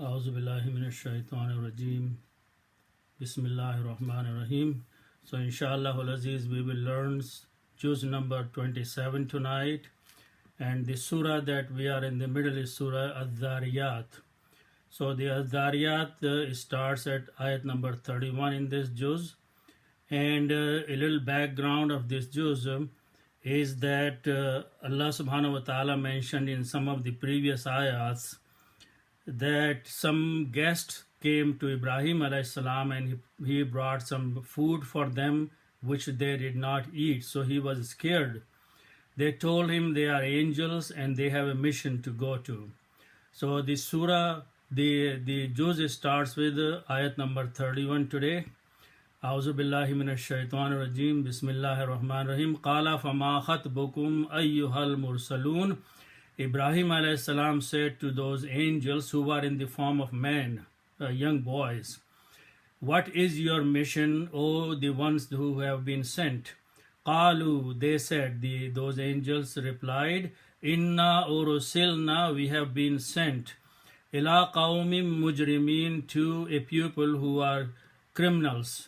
A'udhu billahi minash shaitanir rajeem. Bismillahir Rahmanir Rahim. So inshallah aziz, we will learn Juzz number 27 tonight. And the surah that we are in the middle is Surah Ad-Dhariyat. So the Ad-Dhariyat starts at ayat number 31 in this Juzz. And a little background of this Juzz is that Allah subhanahu wa ta'ala mentioned in some of the previous ayats that some guest came to Ibrahim alayhi salam and he brought some food for them which they did not eat. So he was scared. They told him they are angels and they have a mission to go to. So the surah, the Juzz starts with ayat number 31 today. A'udhu billahi minash shaitanir rajeem. Bismillahir rahmanir rahim. Qala fama khatbukum ayyuhal mursalun. Ibrahim alayhi salam said to those angels who were in the form of men, young boys, what is your mission, O the ones who have been sent? Qalu, they said, those angels replied, Inna urusilna, we have been sent, ila qawmim mujrimin, to a people who are criminals,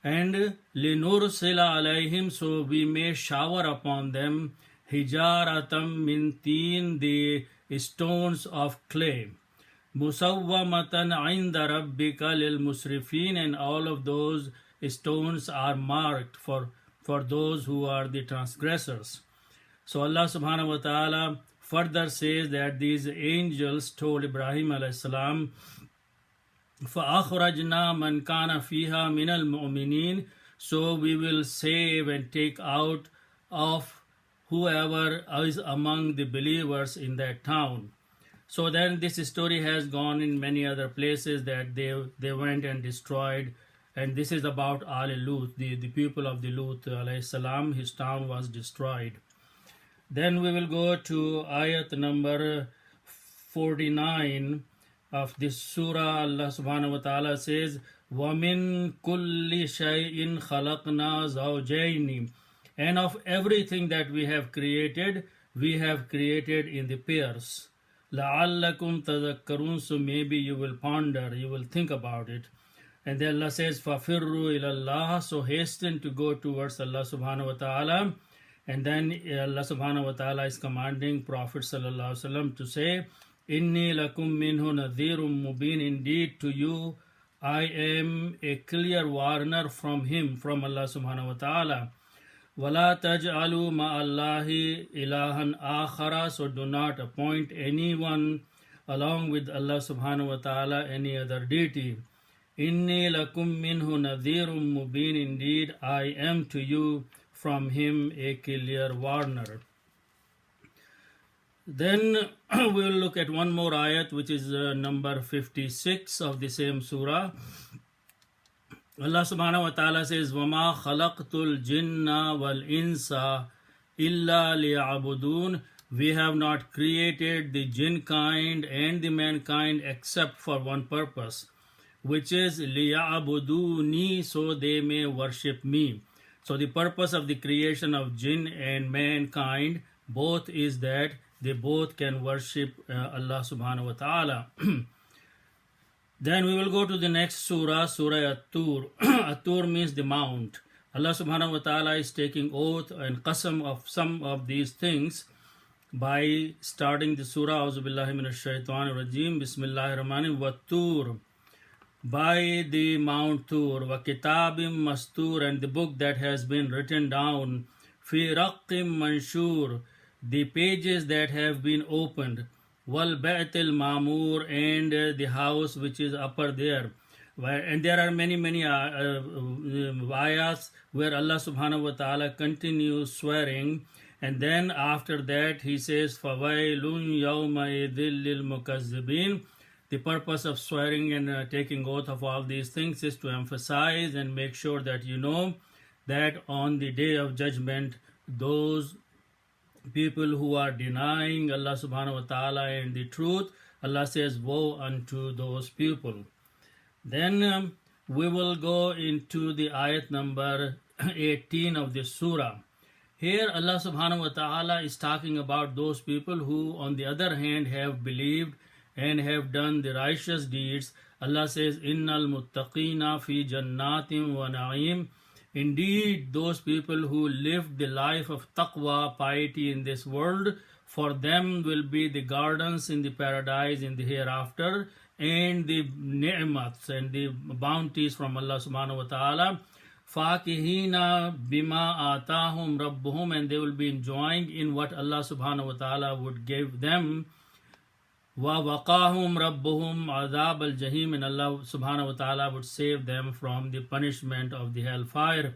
and linursila alayhim, so we may shower upon them, hijaratam min teen, the stones of clay, musawwamatan inda rabbika lil musrifin, and all of those stones are marked for those who are the transgressors. So Allah subhanahu wa ta'ala further says that these angels told Ibrahim alayhi salam, فَأَخْرَجْنَا مَنْ كَانَ فِيهَا مِنَ الْمُؤْمِنِينَ, so we will save and take out of whoever is among the believers in that town. So then this story has gone in many other places that they went and destroyed, and this is about Lut, the people of the Lut alayhi salam, his town was destroyed. Then we will go to ayat number 49 of this surah. Allah subhanahu wa ta'ala says, وَمِن كُلِّ شَيْءٍ خَلَقْنَا زَوْجَيْنِ, and of everything that we have created in the pairs. لَعَلَّكُمْ تَذَكَّرُونَ, so maybe you will ponder, you will think about it. And then Allah says, فَفِرُّوا إِلَى اللَّهِ, so hasten to go towards Allah subhanahu wa ta'ala. And then Allah subhanahu wa ta'ala is commanding Prophet sallallahu alaihi wasallam to say, إِنِّي لَكُمْ مِنْهُ نَذِيرٌ مُبِينٌ, indeed to you I am a clear warner from him, from Allah subhanahu wa ta'ala. وَلَا تَجْعَلُوا مَعَ اللَّهِ إِلَهًا آخَرَ, so do not appoint anyone along with Allah subhanahu wa ta'ala, any other deity. إِنِّي لَكُمْ مِنْهُ نَذِيرٌ مُبِينٌ, indeed I am to you from him a clear warner. Then we will look at one more ayat, which is number 56 of the same surah. Allah subhanahu wa ta'ala says, وَمَا خَلَقْتُ الْجِنَّ وَالْإِنسَ إِلَّا لِيَعْبُدُونَ, we have not created the jinn kind and the mankind except for one purpose, which is لِيَعْبُدُونِي, so they may worship me. So the purpose of the creation of jinn and mankind both is that they both can worship Allah subhanahu wa ta'ala. Then we will go to the next surah, Surah At-Tur. At-Tur means the mount. Allah subhanahu wa ta'ala is taking oath and qasam of some of these things by starting the surah, A'udhu billahi minash shaitanir rajeem, Bismillahir rahmanir rahim, Wat-Tur, by the Mount Tur, wa kitabim mastur, and the book that has been written down, fi raqqim manshur, the pages that have been opened, wal baitil mamur, and the house which is upper there. And there are many ayahs where Allah subhanahu wa ta'ala continues swearing, and then after that he says, fawailun yawma idhil lil mukazzibin. The purpose of swearing and taking oath of all these things is to emphasize and make sure that you know that on the day of judgment, those people who are denying Allah subhanahu wa ta'ala and the truth, Allah says, woe unto those people. Then we will go into the ayat number 18 of this surah. Here Allah subhanahu wa ta'ala is talking about those people who on the other hand have believed and have done the righteous deeds. Allah says, Innal muttaqina fi jannatin wa na'im. Indeed, those people who lived the life of taqwa, piety in this world, for them will be the gardens in the paradise in the hereafter, and the ni'mats and the bounties from Allah subhanahu wa ta'ala. Fakihina bima atahum rabbuhum, and they will be enjoying in what Allah subhanahu wa ta'ala would give them. Wa waqahum rabbuhum adab al jahim, and Allah subhanahu wa ta'ala would save them from the punishment of the hellfire.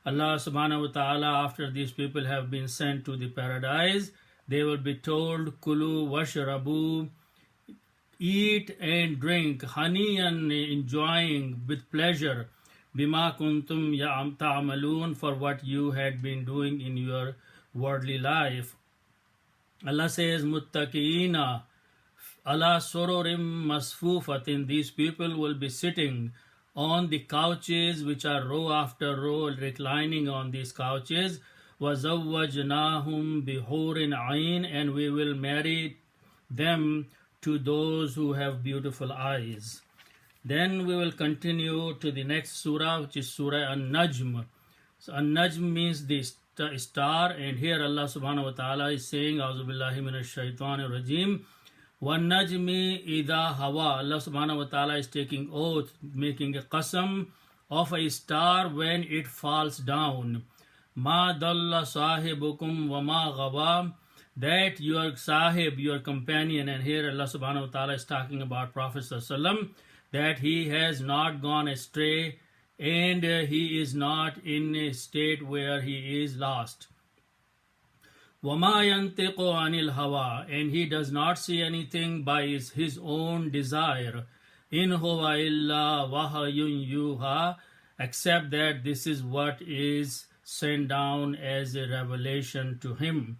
Allah subhanahu wa ta'ala, after these people have been sent to the paradise, they will be told, Kulu washrabu, eat and drink, haniyan, enjoying with pleasure, bima kuntum ta'malun, for what you had been doing in your worldly life. Allah says, muttaqiina ala sururim masfufatin, these people will be sitting on the couches which are row after row, reclining on these couches. وَزَوَّجْنَاهُمْ بِحُورٍ عَيْنٍ, and we will marry them to those who have beautiful eyes. Then we will continue to the next surah, which is Surah An-Najm. So An-Najm means the star, and here Allah subhanahu wa ta'ala is saying, A'udhu billahi minash shaitanir rajim, وَالنَّجْمِ إِذَا هَوَى. Allah subhanahu wa ta'ala is taking oath, making a qasam of a star when it falls down. مَا ضَلَّ صَاحِبُكُمْ وَمَا غَوَى, that your sahib, your companion, and here Allah subhanahu wa ta'ala is talking about Prophet sallallahu, that he has not gone astray and he is not in a state where he is lost. وَمَا يَنْتِقُ عَنِ الْهَوَى, and he does not see anything by his own desire. إِنْ هُوَ إِلَّا وَحْيٌ يُوحَى, except that this is what is sent down as a revelation to him.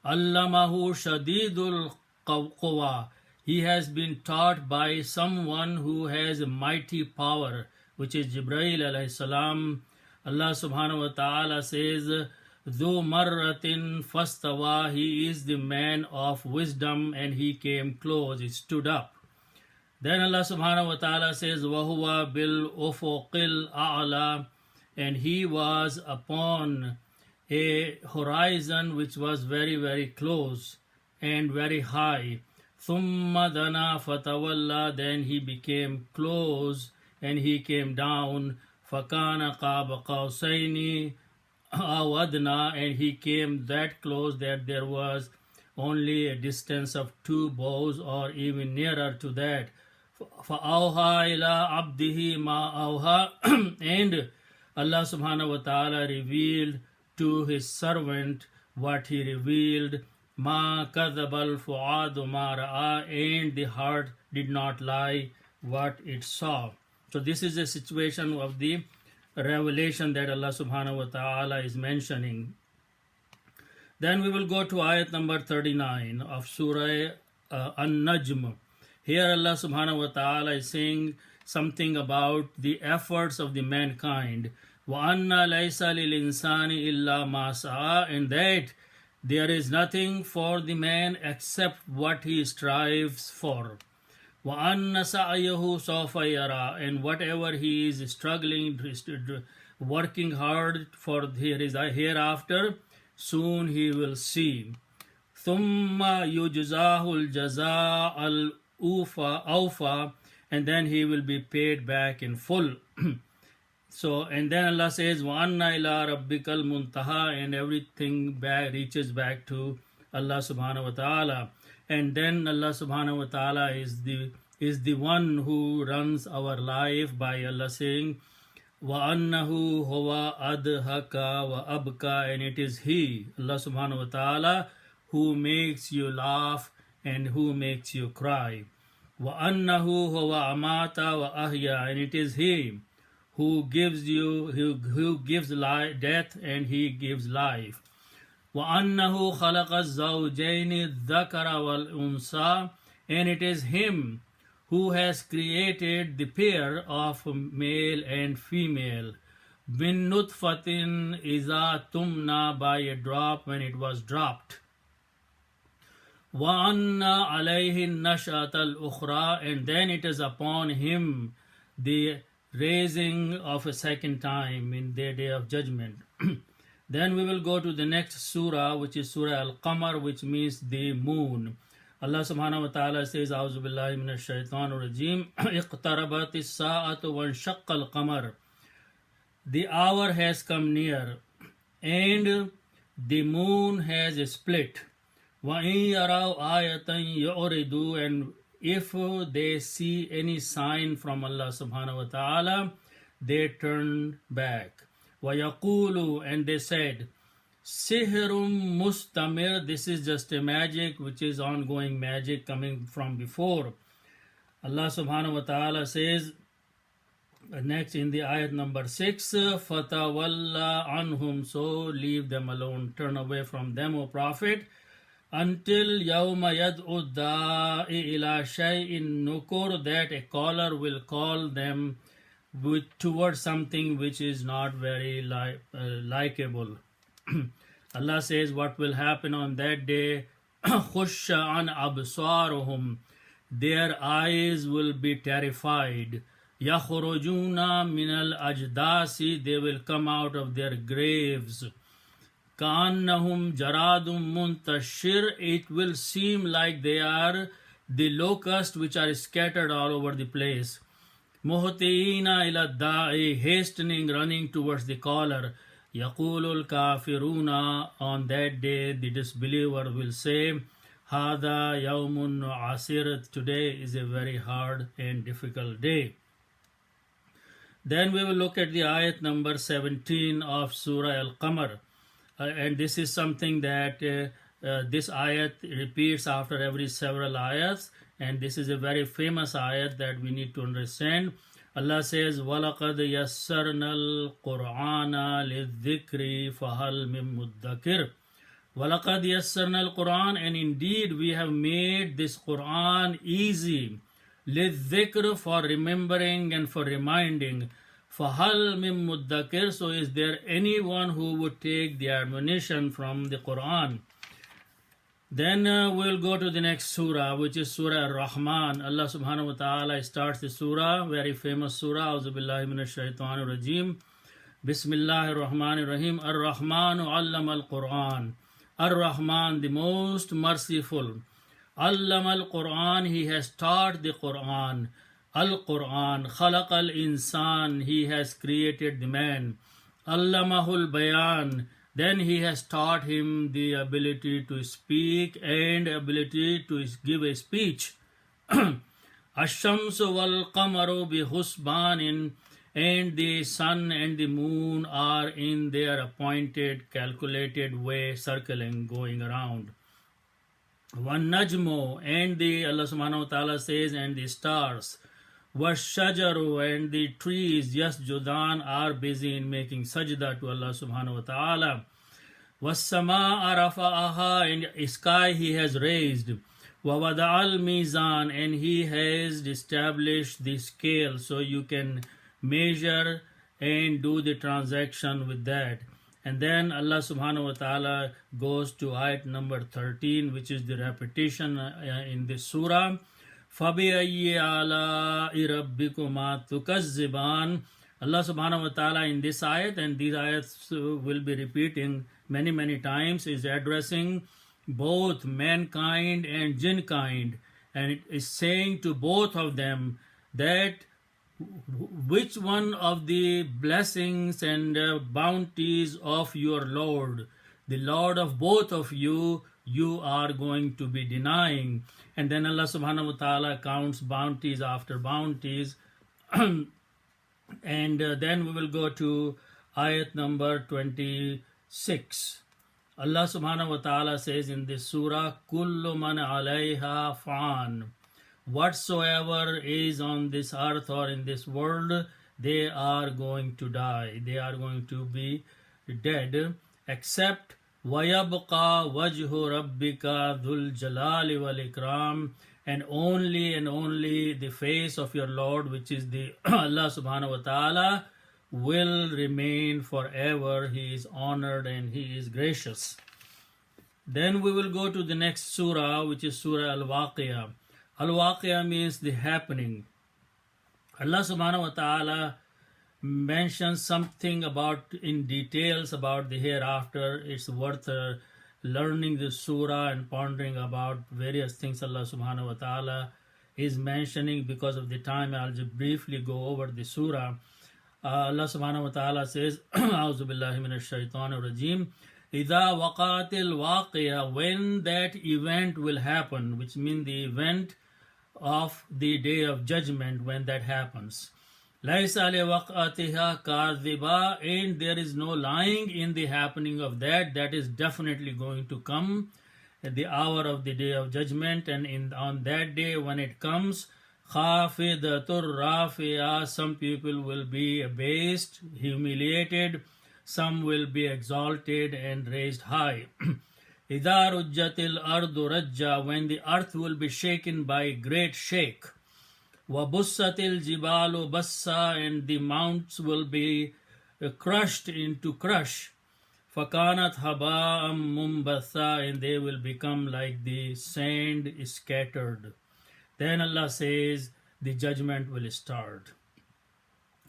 Allamahu shadidul quwa, he has been taught by someone who has a mighty power, which is Jibreel alayhi salam. Allah subhanahu wa ta'ala says, Dhu marratin fastawa, he is the man of wisdom and he came close, he stood up. Then Allah subhanahu wa ta'ala says, Wahuwa bil ufuqil a'la, and he was upon a horizon which was very, very close and very high. Thumma dana fatawalla, then he became close and he came down. Fakana qaba qawsaini aw adna, and he came that close that there was only a distance of 2 bows or even nearer to that. Fa'awha ila abdihi ma awha, and Allah subhanahu wa ta'ala revealed to his servant what he revealed. Ma kadhabal fu'adu ma ra'a, and the heart did not lie what it saw. So this is a situation of the revelation that Allah subhanahu wa ta'ala is mentioning. Then we will go to ayat number 39 of Surah An-Najm. Here Allah subhanahu wa ta'ala is saying something about the efforts of the mankind. وَأَنَّ لَيْسَ لِلْإِنسَانِ إِلَّا مَا سَعَى, and that there is nothing for the man except what he strives for. وَأَنَّ سَعْيَهُ سَوْفَ يَرَى, and whatever he is struggling, working hard for his hereafter, soon he will see. ثُمَّ يُجْزَاهُ الْجَزَاءَ الْأَوْفَى, and then he will be paid back in full. So, and then Allah says, وَأَنَّ إِلَىٰ رَبِّكَ الْمُنْتَهَى, and everything reaches back to Allah subhanahu wa ta'ala. And then Allah subhanahu wa ta'ala is the one who runs our life by Allah saying, وَأَنَّهُ هُوَ أَضْحَكَ وَأَبْكَى, and it is He, Allah subhanahu wa ta'ala, who makes you laugh and who makes you cry. وَأَنَّهُ هُوَ أَمَاتَ وَأَحْيَا, and it is He who gives death and He gives life. وَأَنَّهُ خَلَقَ الزَّوْجَيْنِ الذَّكَرَ وَالْأُنْثَى, and it is Him who has created the pair of male and female. مِن نُطْفَةٍ إِذَا تُمْنَى, by a drop when it was dropped. وَأَنَّ عَلَيْهِ النَّشْأَةَ الْأُخْرَى, and then it is upon him the raising of a second time in the day of judgment. Then we will go to the next surah, which is Surah Al-Qamar, which means the moon. Allah subhanahu wa ta'ala says, A'udhu billahi minash shaitanir rajim, اقتربت الساعة وانشق القمر. The hour has come near and the moon has split. وَإِن يَرَوْا آيَةً يُعْرِضُوا, and if they see any sign from Allah subhanahu wa ta'ala, they turn back. وَيَقُولُوا, and they said, سِحْرٌ مُسْتَمِرٌ, this is just a magic which is ongoing magic coming from before. Allah subhanahu wa ta'ala says next in the ayat number 6, فَتَوَلَّى عَنْهُمْ, so leave them alone, turn away from them, O Prophet, until يَوْمَ يَدْعُ الدَّاعِ إِلَى شَيْءٍ نُكُرٍ, that a caller will call them towards something which is not very likable. Allah says what will happen on that day, خُشَّ عَنْ أَبْصَارُهُمْ, their eyes will be terrified. يَخْرُجُونَ مِنَ الْأَجْدَاثِ, they will come out of their graves. كَأَنَّهُمْ جَرَادٌ مُنْتَشِرٌ, it will seem like they are the locusts which are scattered all over the place. مُهْطِعِينَ إِلَى الدَّاعِ, hastening, running towards the caller. يَقُولُ الْكَافِرُونَ, on that day the disbeliever will say, هَذَا يَوْمٌ عَسِرٌ, today is a very hard and difficult day. Then we will look at the ayat number 17 of Surah Al-Qamar. And this is something that this ayat repeats after every several ayats, and this is a very famous ayat that we need to understand. Allah says, وَلَقَدْ يَسَّرْنَا الْقُرْآنَ لِلذِّكْرِ فَهَلْ مِن مُدَّكِرٍ. وَلَقَدْ يَسَّرْنَا الْقُرْآنَ, and indeed we have made this Qur'an easy. لِلذِّكْرِ, for remembering and for reminding. فَهَلْ مِن مُدَّكِرٍ, so is there anyone who would take the admonition from the Qur'an? Then we'll go to the next surah, which is Surah Ar-Rahman. Allah subhanahu wa ta'ala starts the surah, very famous surah, A'udhu billahi minash shaitanir rajim. Bismillahir Rahmanir Rahim. Ar-Rahmanu allama al-Qur'an. Ar-Rahman, the most merciful. Allama al-Qur'an, he has taught the Qur'an. Al-Qur'an, Khalaq al-Insan, he has created the man. Allamahul Bayan, then he has taught him the ability to speak and ability to give a speech. Ash-Shamsu wal-Qamaru bi-Husbanin, and the sun and the moon are in their appointed, calculated way, circling, going around. Wan-Najmu, and the Allah subhanahu wa ta'ala says, and the stars. Wash-Shajaru, and the trees, Yasjudan, are busy in making sajda to Allah subhanahu wa ta'ala. Was-Samaa rafa'aha, and sky he has raised. Wa-Wada'al Mizan, and he has established the scale so you can measure and do the transaction with that. And then Allah subhanahu wa ta'ala goes to ayat number 13, which is the repetition in this surah. فَبِأَيِّ آلَاءِ رَبِّكُمَا تُكَذِّبَانِ. Allah subhanahu wa ta'ala in this ayat, and these ayats will be repeating many times, is addressing both mankind and jinnkind, and it is saying to both of them that which one of the blessings and bounties of your Lord, the Lord of both of you, you are going to be denying. And then Allah subhanahu wa ta'ala counts bounties after bounties. And then we will go to ayat number 26. Allah subhanahu wa ta'ala says in this surah, Kullu man alayha fan. Whatsoever is on this earth or in this world, they are going to die. They are going to be dead, except وَيَبْقَى وَجْهُ رَبِّكَ ذُو الْجَلَالِ وَالْإِكْرَامِ, and only the face of your Lord, which is the Allah subhanahu wa ta'ala, will remain forever. He is honored and he is gracious. Then we will go to the next surah, which is Surah Al-Waqiyah. Al-Waqiyah means the happening. Allah subhanahu wa ta'ala mentions something about in details about the hereafter. It's worth learning this surah and pondering about various things Allah subhanahu wa ta'ala is mentioning. Because of the time, I'll just briefly go over the surah. Allah subhanahu wa ta'ala says, A'udhu billahi minash shaitanir rajim. Idha waqatil waqiya, when that event will happen, which means the event of the day of judgment, when that happens. Laisa li waqatiha kadhiba, and there is no lying in the happening of that. That is definitely going to come at the hour of the day of judgment. And on that day when it comes, khafidatur rafi'a, some people will be abased, humiliated, some will be exalted and raised high. Idha rujjatil ardu rajja, when the earth will be shaken by a great shake. Wa bussatil jibalu bassa, and the mountains will be crushed into crush. Fakanat haba'am mumbatha, and they will become like the sand scattered. Then Allah says the judgment will start.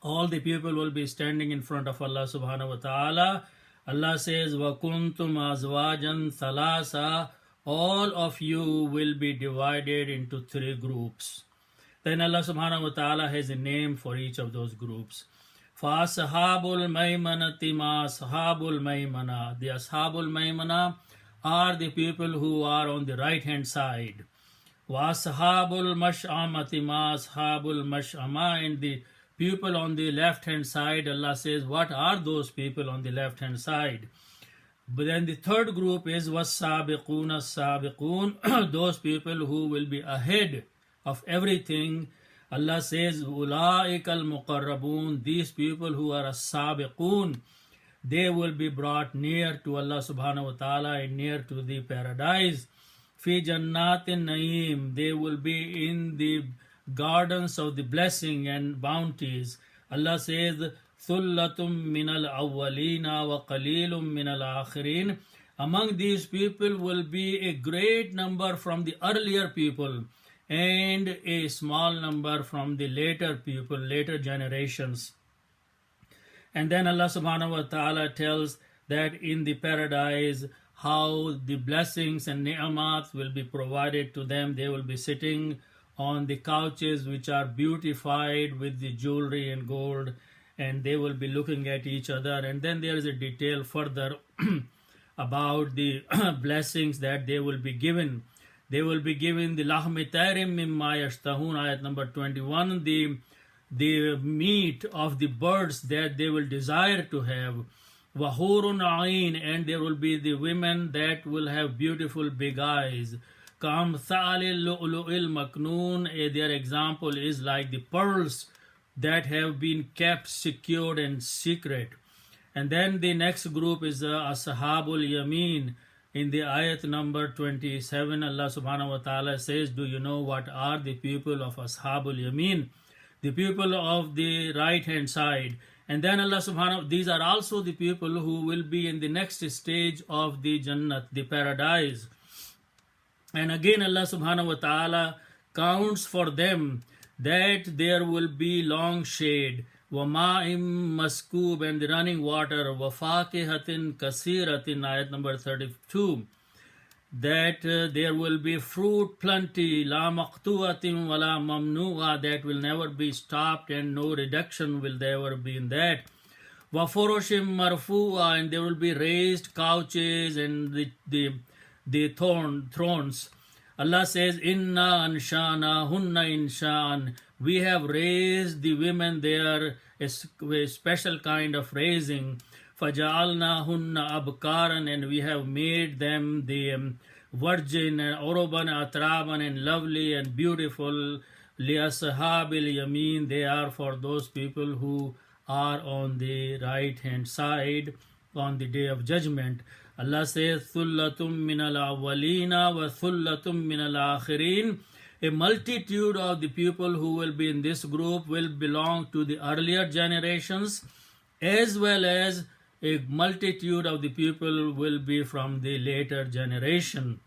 All the people will be standing in front of Allah subhanahu wa ta'ala. Allah says, وَكُنْتُمْ أَزْوَاجًا ثَلَاثًا, all of you will be divided into 3 groups. Then Allah subhanahu wa ta'ala has a name for each of those groups. فَأَصْحَابُ الْمَيْمَنَةِ مَا أَصْحَابُ الْمَيْمَنَةِ, the Ashabul Maymana are the people who are on the right hand side. وَأَصْحَابُ الْمَشْأَمَةِ مَا أَصْحَابُ الْمَشْأَمَةِ, and the people on the left hand side. Allah says, what are those people on the left hand side? But then the third group is وَالسَّابِقُونَ السَّابِقُونَ, those people who will be ahead of everything. Allah says, أُولَٰئِكَ الْمُقَرَّبُونَ, these people who are as-sabiqun, they will be brought near to Allah subhanahu wa ta'ala and near to the paradise. فِي جَنَّاتِ النَّعِيمِ, they will be in the gardens of the blessing and bounties. Allah says, ثُلَّةٌ مِّنَ الْأَوَّلِينَ وَقَلِيلٌ مِّنَ الْآخِرِينَ, among these people will be a great number from the earlier people and a small number from the later people, later generations. And then Allah subhanahu wa ta'ala tells that in the paradise, how the blessings and ni'amat will be provided to them. They will be sitting on the couches which are beautified with the jewelry and gold, and they will be looking at each other. And then there is a detail further about the blessings that they will be given. They will be given the lahmi tayrim mimma yashtahun, ayat number 21, the meat of the birds that they will desire to have. Wahurun ayn, and there will be the women that will have beautiful big eyes. Kamthalil lu'lu'il maknoon, their example is like the pearls that have been kept secured and secret. And then the next group is Ashabul Yameen. In the ayat number 27, Allah subhanahu wa ta'ala says, do you know what are the people of Ashabul Yameen? The people of the right hand side. And then Allah subhanahu, these are also the people who will be in the next stage of the Jannat, the paradise. And again Allah subhanahu wa ta'ala counts for them that there will be long shade, وَمَاءٍ مَسْكُوبٍ, and the running water, وَفَاكِهَةٍ كَثِيرَةٍ, ayat number 32, that there will be fruit plenty, لَا مَقْتُوَةٍ وَلَا مَمْنُوعَةٍ, that will never be stopped and no reduction will ever be in that. وَفُرُشٍ مَرْفُوعَةٍ, and there will be raised couches and the thrones. Allah says, Inna anshana hunna inshan, we have raised the women there, a special kind of raising. Faja'alna hunna abkaran, and we have made them the virgin, and uruban atraban, and lovely and beautiful. Liashabil yamin, they are for those people who are on the right hand side on the day of judgment. Allah says, Thullatum minal awwalina wa thullatum minal akhirin. A multitude of the people who will be in this group will belong to the earlier generations, as well as a multitude of the people will be from the later generation.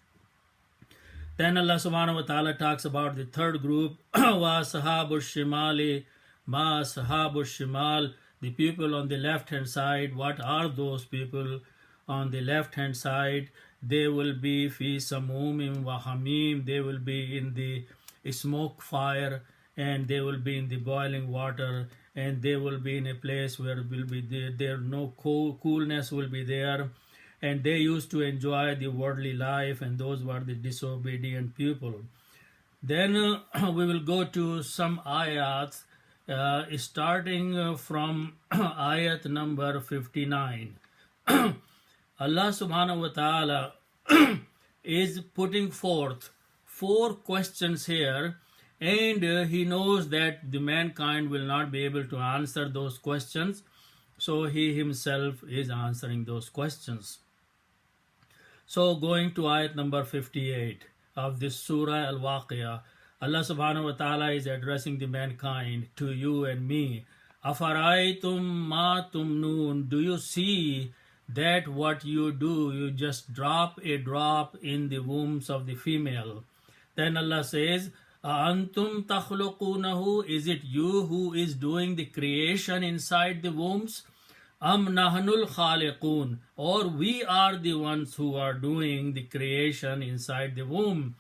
Then Allah subhanahu wa ta'ala talks about the third group, wa sahabu shimali ma sahabu shimal, the people on the left hand side. What are those people on the left hand side? They will be fi samumim wa hamim, they will be in the smoke fire, and they will be in the boiling water, and they will be in a place where will be there no coolness will be there, and they used to enjoy the worldly life, and those were the disobedient people. Then we will go to some ayat, starting from ayat number 59. Allah subhanahu wa ta'ala is putting forth 4 questions here, and he knows that the mankind will not be able to answer those questions, so he himself is answering those questions. So going to ayat number 58 of this surah al-Waqiyah, Allah subhanahu wa ta'ala is addressing the mankind, to you and me. Afaraytum ma tumnun, do you see that what you do, you just drop a drop in the wombs of the female? Then Allah says, Antum takhluqunahu, is it you who is doing the creation inside the wombs? Am nahnul khaliqun, or we are the ones who are doing the creation inside the womb?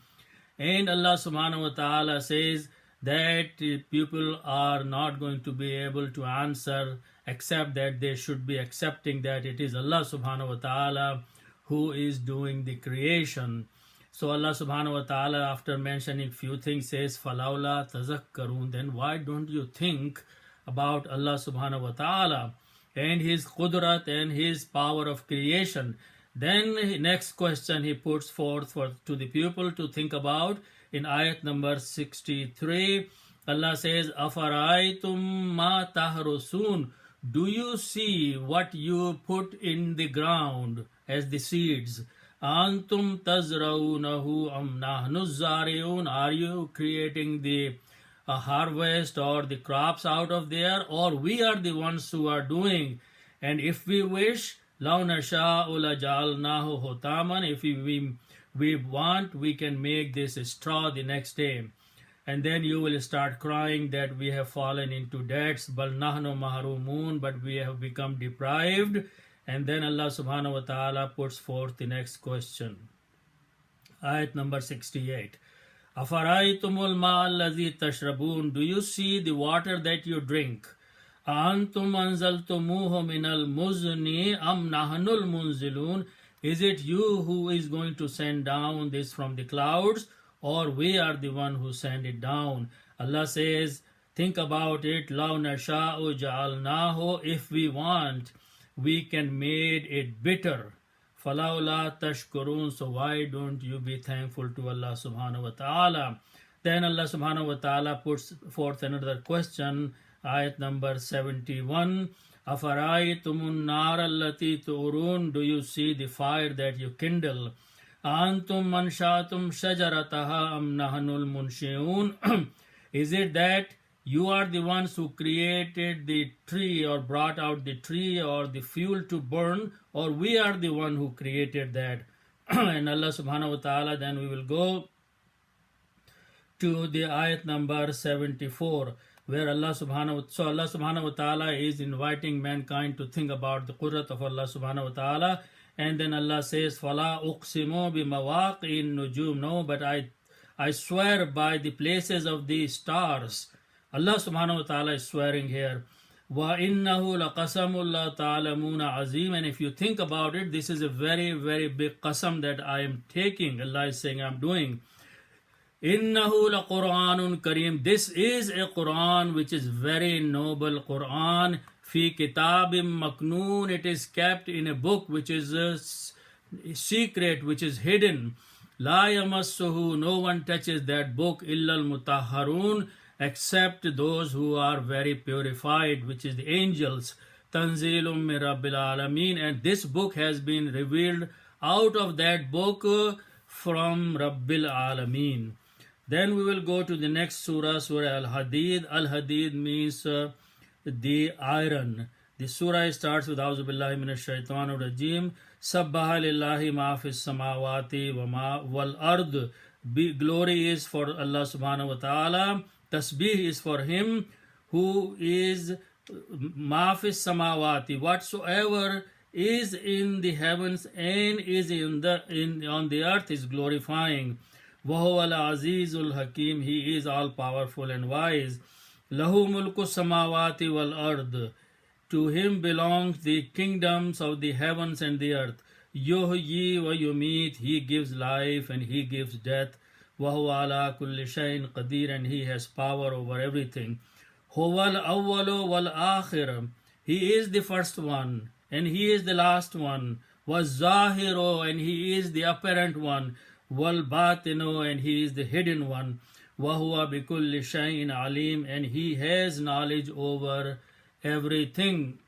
And Allah subhanahu wa ta'ala says that people are not going to be able to answer, except that they should be accepting that it is Allah subhanahu wa ta'ala who is doing the creation. So Allah subhanahu wa ta'ala, after mentioning few things, says, Falawla tazakkarun, then why don't you think about Allah subhanahu wa ta'ala and His qudrat and His power of creation? Then next question he puts forth to the people to think about in ayat number 63. Allah says, Afaraytum ma tahrusun, do you see what you put in the ground as the seeds? Antum tazraunahu am nahnu zariun, are you creating the harvest or the crops out of there, or we are the ones who are doing? And if we wish, law nasha'u lajalnahu hutaman, if we want, we can make this a straw the next day. And then you will start crying that we have fallen into debts, bal nahnu mahrumun, but we have become deprived. And then Allah subhanahu wa ta'ala puts forth the next question. Ayat number 68. Afaraytumul ma'allazi tashrabun, do you see the water that you drink? Antum anzaltumuhu minal muzni am nahnul munzilun, is it you who is going to send down this from the clouds, or we are the one who send it down? Allah says, think about it. Law nasha'u ja'alnahu, if we want, we can make it bitter. Falawla tashkurun, so why don't you be thankful to Allah subhanahu wa ta'ala? Then Allah subhanahu wa ta'ala puts forth another question, ayat number 71. Afaraytumun nar allati turun, do you see the fire that you kindle? Antum manshatum shajarataha am nahnul munshi'un, is it that you are the ones who created the tree or brought out the tree or the fuel to burn, or we are the one who created that? And Allah subhanahu wa ta'ala, then we will go to the ayat number 74, where Allah subhanahu wa ta'ala is inviting mankind to think about the qudrat of Allah subhanahu wa ta'ala. And then Allah says, Fala uqsimu bi mawaqi'in nujum, no, but I swear by the places of the stars. Allah subhanahu wa ta'ala is swearing here. Wa innahu laqasamul la ta'lamuna azim, and if you think about it, this is a very, very big qasam that I am taking. Allah is saying I'm doing. Innahu laqur'anun kareem, this is a Quran which is very noble Quran. Fi kitabim maknoon, it is kept in a book which is a secret, which is hidden. La yamassuhu, no one touches that book, illal mutahharun, except those who are very purified, which is the angels. Tanzilum min rabbil alameen, and this book has been revealed out of that book from Rabbil Alameen. Then we will go to the next surah, Surah Al-Hadid. Al-Hadid means the iron. The surah starts with A'udhu billahi minash shaitanir rajim. Sabbaha lillahi ma fis samawati wa ma wal ard. Glory is for Allah subhanahu wa ta'ala. Tasbih is for him who is ma fis samawati, whatsoever is in the heavens and is on the earth is glorifying. Wahuwa al-azizul hakim, he is all powerful and wise. Lahu mulku samawati wal ard, to him belongs the kingdoms of the heavens and the earth. Yuhyi wa yumit, he gives life and he gives death. Wahuwa ala kulli shayin qadir, and he has power over everything. Huwal awwalu wal akhir, he is the first one and he is the last one. Was zahiru, and he is the apparent one. Wal batinu, and he is the hidden one. Wahuwa bi kulli shayin alim, and he has knowledge over everything.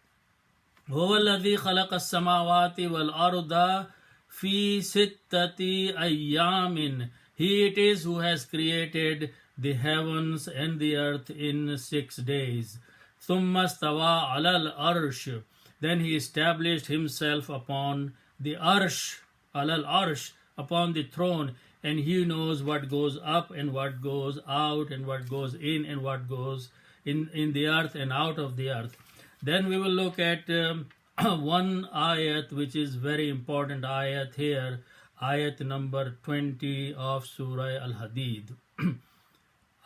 Huwa alladhi khalaqa as-samawati wal arda fi sittati ayyamin, he it is who has created the heavens and the earth in 6 days. Thumma stawa ala al-arsh, then he established himself upon the arsh, ala al-arsh, upon the throne, and he knows what goes up and what goes out and what goes in and what goes in the earth and out of the earth. Then we will look at one ayat which is very important ayat here, ayat number 20 of Surah Al-Hadid.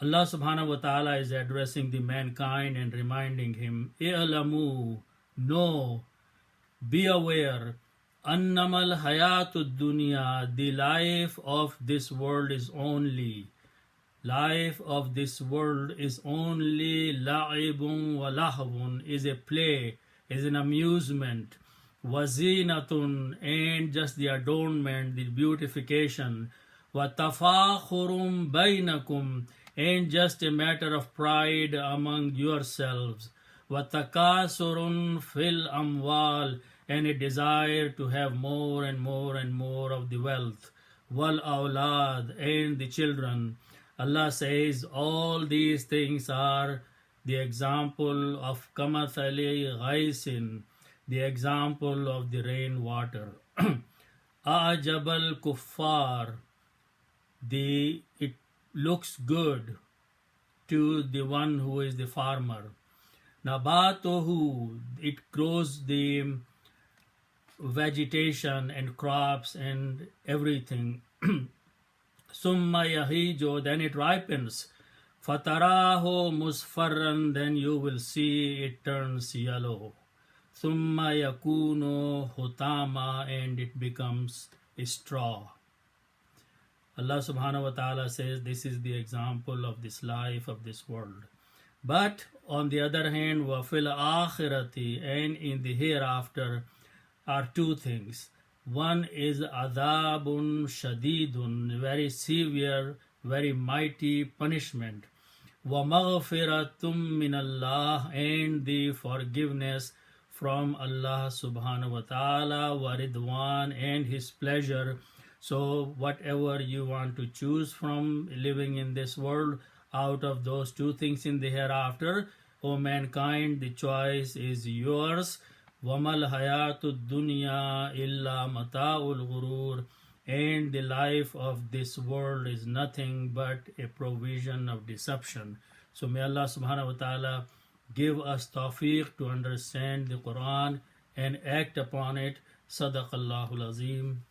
Allah subhanahu wa ta'ala is addressing the mankind and reminding him, I'lamu, know, be aware, annamal hayatud dunya, the life of this world is only, life of this world is only la'ibun wa lahwun, is a play, is an amusement, wazinatun, and just the adornment, the beautification, wa tafakhurum bainakum, and just a matter of pride among yourselves, wa takasurun fil amwal, and a desire to have more and more and more of the wealth, wal awlad, and the children. Allah says all these things are the example of kamathali ghaisin, the example of the rain water. Ajabal kuffar, it looks good to the one who is the farmer. Nabatuhu, it grows the vegetation and crops and everything. Summa yahijo, then it ripens. Fataraho musfarran, then you will see it turns yellow. Summa yakuno hutama, and it becomes a straw. Allah subhanahu wa ta'ala says this is the example of this life of this world. But on the other hand, wa fil akhirati, and in the hereafter are two things. One is adabun shadidun, very severe, very mighty punishment. Wa maghfiratum min Allah, and the forgiveness from Allah subhanahu wa ta'ala, wa ridwan, and his pleasure. So whatever you want to choose from living in this world, out of those two things in the hereafter, O mankind, the choice is yours. وَمَا الْحَيَاةُ الدُّنْيَا إِلَّا مَتَاعُ الْغُرُورِ, and the life of this world is nothing but a provision of deception. So may Allah subhanahu wa ta'ala give us tawfiq to understand the Quran and act upon it. Sadaqallahul Azim.